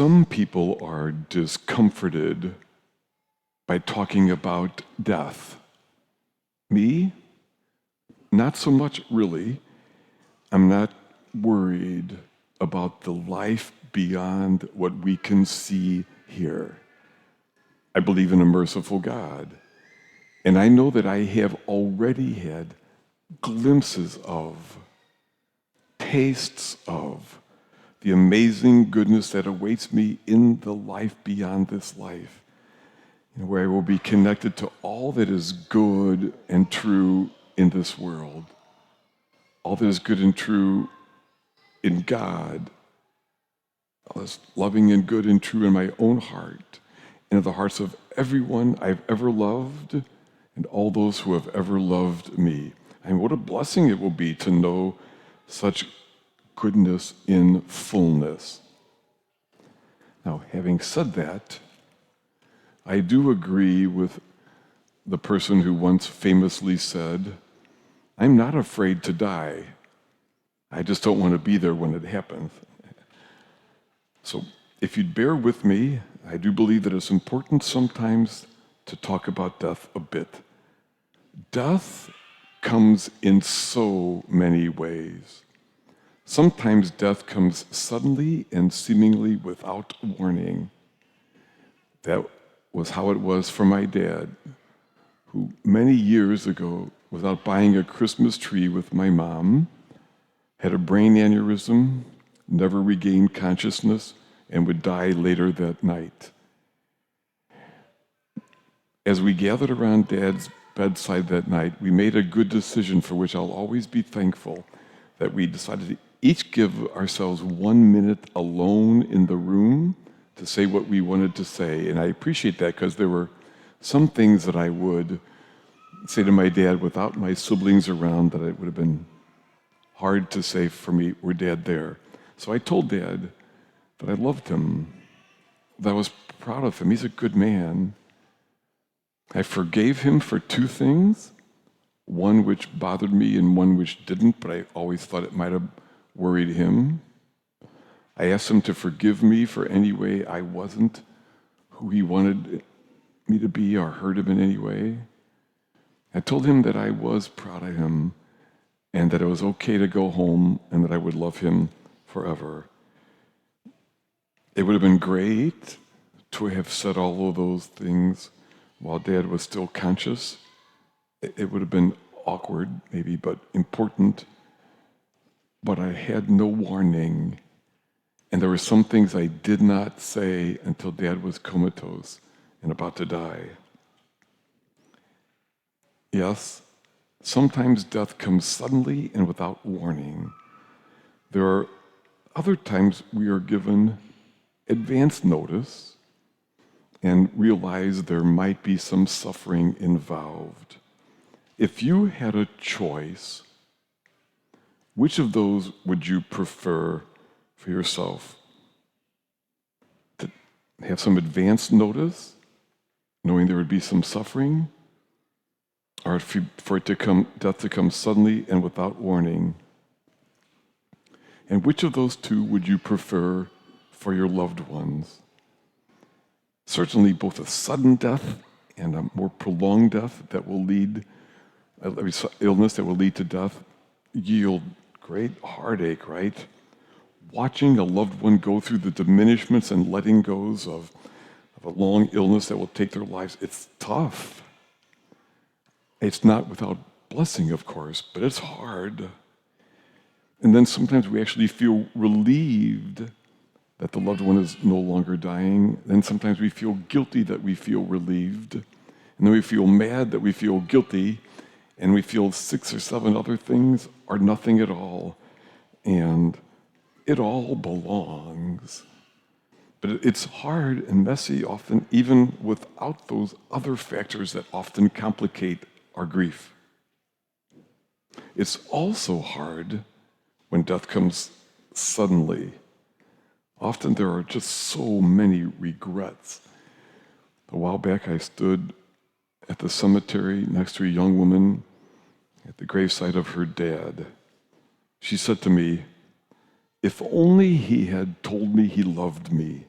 Some people are discomforted by talking about death. Me? Not so much, really. I'm not worried about the life beyond what we can see here. I believe in a merciful God. And I know that I have already had glimpses of, tastes of, the amazing goodness that awaits me in the life beyond this life, where I will be connected to all that is good and true in this world, all that is good and true in God, all that's loving and good and true in my own heart, and in the hearts of everyone I've ever loved, and all those who have ever loved me. And what a blessing it will be to know such goodness in fullness. Now, having said that, I do agree with the person who once famously said, "I'm not afraid to die. I just don't want to be there when it happens." So if you'd bear with me, I do believe that it's important sometimes to talk about death a bit. Death comes in so many ways. Sometimes death comes suddenly and seemingly without warning. That was how it was for my dad, who many years ago was out buying a Christmas tree with my mom, had a brain aneurysm, never regained consciousness, and would die later that night. As we gathered around Dad's bedside that night, we made a good decision for which I'll always be thankful, that we decided to each give ourselves 1 minute alone in the room to say what we wanted to say. And I appreciate that because there were some things that I would say to my dad without my siblings around that it would have been hard to say for me or Dad there. So I told Dad that I loved him, that I was proud of him. He's a good man. I forgave him for 2 things, one which bothered me and one which didn't, but I always thought it might have worried him. I asked him to forgive me for any way I wasn't who he wanted me to be or hurt him in any way. I told him that I was proud of him and that it was okay to go home and that I would love him forever. It would have been great to have said all of those things while Dad was still conscious. It would have been awkward, maybe, but important. But I had no warning. And there were some things I did not say until Dad was comatose and about to die. Yes, sometimes death comes suddenly and without warning. There are other times we are given advance notice and realize there might be some suffering involved. If you had a choice, which of those would you prefer for yourself? To have some advance notice, knowing there would be some suffering, or for death to come suddenly and without warning? And which of those 2 would you prefer for your loved ones? Certainly both a sudden death and a more prolonged death that will lead, illness that will lead to death, yield great heartache, right? Watching a loved one go through the diminishments and letting goes of a long illness that will take their lives, it's tough. It's not without blessing, of course, but it's hard. And then sometimes we actually feel relieved that the loved one is no longer dying. Then sometimes we feel guilty that we feel relieved. And then we feel mad that we feel guilty. And we feel 6 or 7 other things are nothing at all. And it all belongs. But it's hard and messy often, even without those other factors that often complicate our grief. It's also hard when death comes suddenly. Often there are just so many regrets. A while back I stood at the cemetery next to a young woman at the gravesite of her dad. She said to me, "If only he had told me he loved me,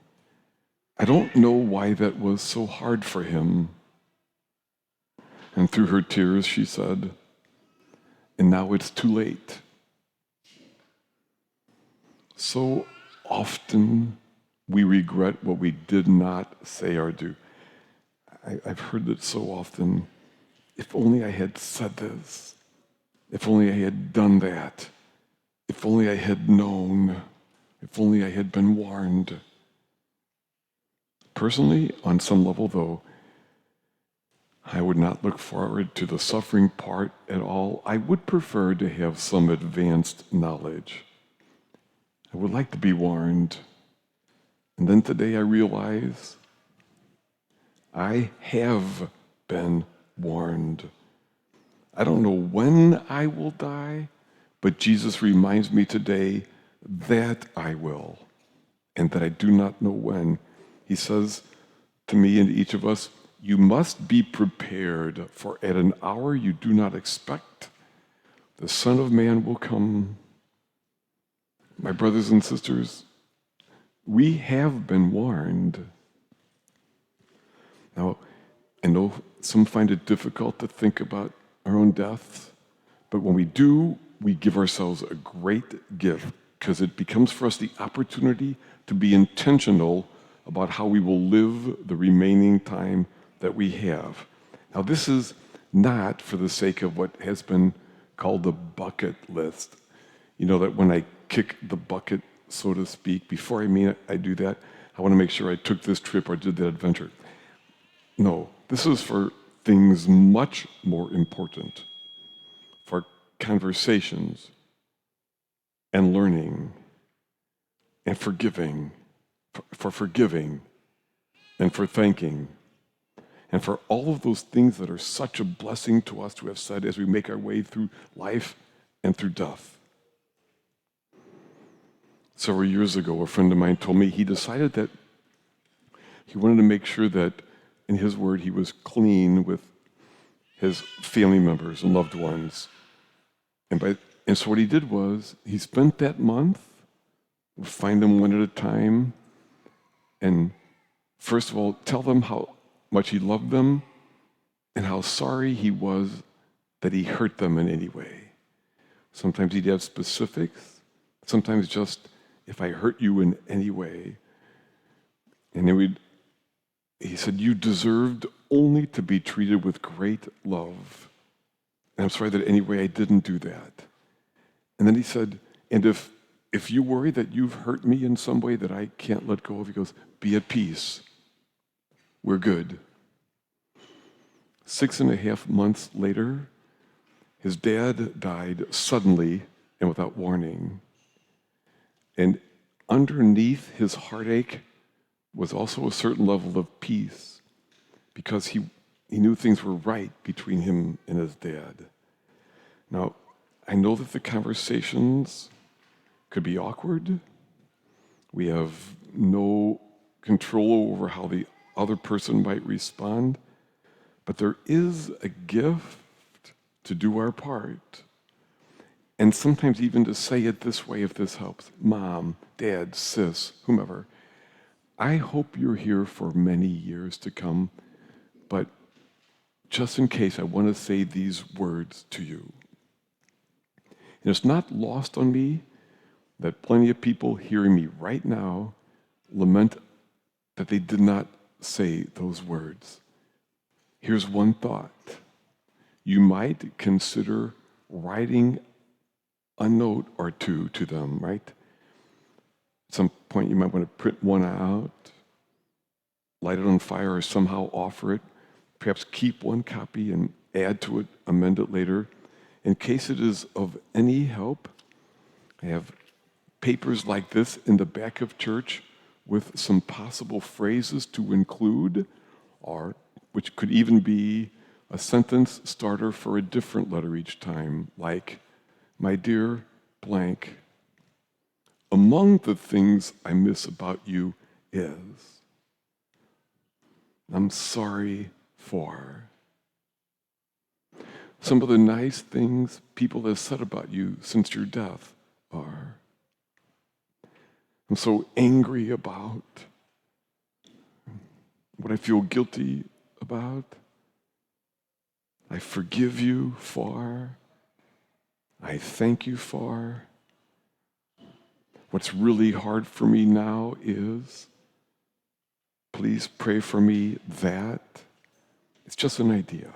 I don't know why that was so hard for him. And through her tears, she said, and now it's too late. So often we regret what we did not say or do. I've heard it so often. If only I had said this. If only I had done that. If only I had known. If only I had been warned. Personally, on some level though, I would not look forward to the suffering part at all. I would prefer to have some advanced knowledge. I would like to be warned. And then today I realize I have been warned. I don't know when I will die, but Jesus reminds me today that I will, and that I do not know when. He says to me and to each of us, you must be prepared, for at an hour you do not expect, the Son of Man will come. My brothers and sisters, we have been warned. Now, I know some find it difficult to think about our own death, but when we do, we give ourselves a great gift because it becomes for us the opportunity to be intentional about how we will live the remaining time that we have. Now, this is not for the sake of what has been called the bucket list. You know that when I kick the bucket, so to speak, before I do that, I want to make sure I took this trip or did that adventure. No, this is for things much more important, for conversations and learning and forgiving, for forgiving and for thanking, and for all of those things that are such a blessing to us to have said as we make our way through life and through death. Several years ago, a friend of mine told me he decided that he wanted to make sure that, in his word, he was clean with his family members and loved ones. And so what he did was he spent that month, would find them one at a time, and first of all, tell them how much he loved them and how sorry he was that he hurt them in any way. Sometimes he'd have specifics, sometimes just, if I hurt you in any way. And then he said, you deserved only to be treated with great love. And I'm sorry that any way I didn't do that. And then he said, and if you worry that you've hurt me in some way that I can't let go of, he goes, be at peace. We're good. 6.5 months later, his dad died suddenly and without warning. And underneath his heartache was also a certain level of peace because he knew things were right between him and his dad. Now, I know that the conversations could be awkward. We have no control over how the other person might respond, but there is a gift to do our part. And sometimes even to say it this way, if this helps. Mom, dad, sis, whomever. I hope you're here for many years to come, but just in case, I want to say these words to you. And it's not lost on me that plenty of people hearing me right now lament that they did not say those words. Here's one thought. You might consider writing a note or two to them, right? At some point, you might want to print one out, light it on fire, or somehow offer it. Perhaps keep one copy and add to it, amend it later. In case it is of any help, I have papers like this in the back of church with some possible phrases to include, or which could even be a sentence starter for a different letter each time, like, my dear blank, among the things I miss about you is, I'm sorry for. Some of the nice things people have said about you since your death are, I'm so angry about. what I feel guilty about, I forgive you for, I thank you for. What's really hard for me now is, please pray for me that. It's just an idea.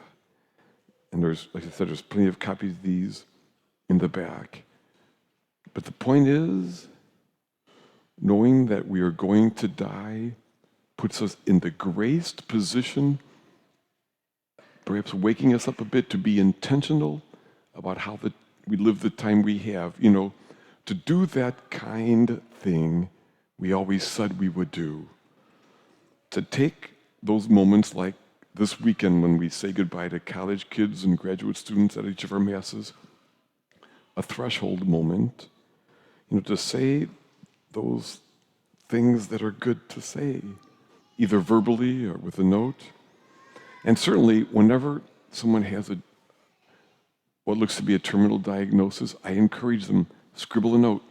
And there's, like I said, there's plenty of copies of these in the back. But the point is, knowing that we are going to die puts us in the graced position, perhaps waking us up a bit to be intentional about how we live the time we have. You know, to do that kind thing we always said we would do. To take those moments like this weekend when we say goodbye to college kids and graduate students at each of our masses, a threshold moment, you know, to say those things that are good to say, either verbally or with a note. And certainly, whenever someone has what looks to be a terminal diagnosis, I encourage them, scribble a note.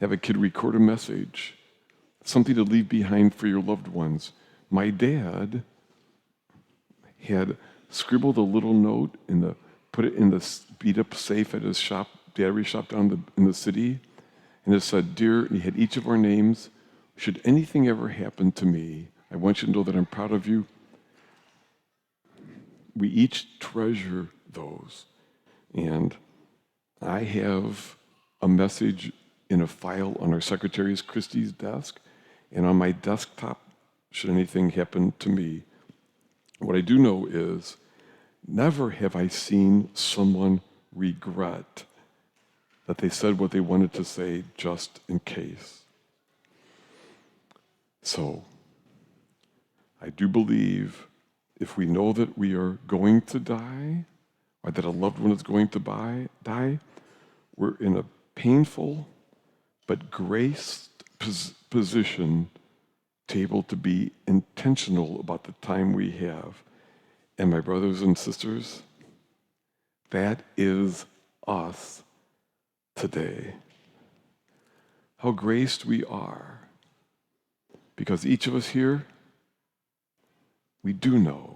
Have a kid record a message, something to leave behind for your loved ones. My dad had scribbled a little note put it in the beat-up safe at his shop, battery shop down in the city, and it said, "Dear," he had each of our names. "Should anything ever happen to me, I want you to know that I'm proud of you." We each treasure those. And I have a message in a file on our Secretary Christie's desk, and on my desktop, should anything happen to me. What I do know is, never have I seen someone regret that they said what they wanted to say just in case. So, I do believe if we know that we are going to die, or that a loved one is going to die, we're in a painful but graced position to be able to be intentional about the time we have. And my brothers and sisters, that is us today. How graced we are. Because each of us here, we do know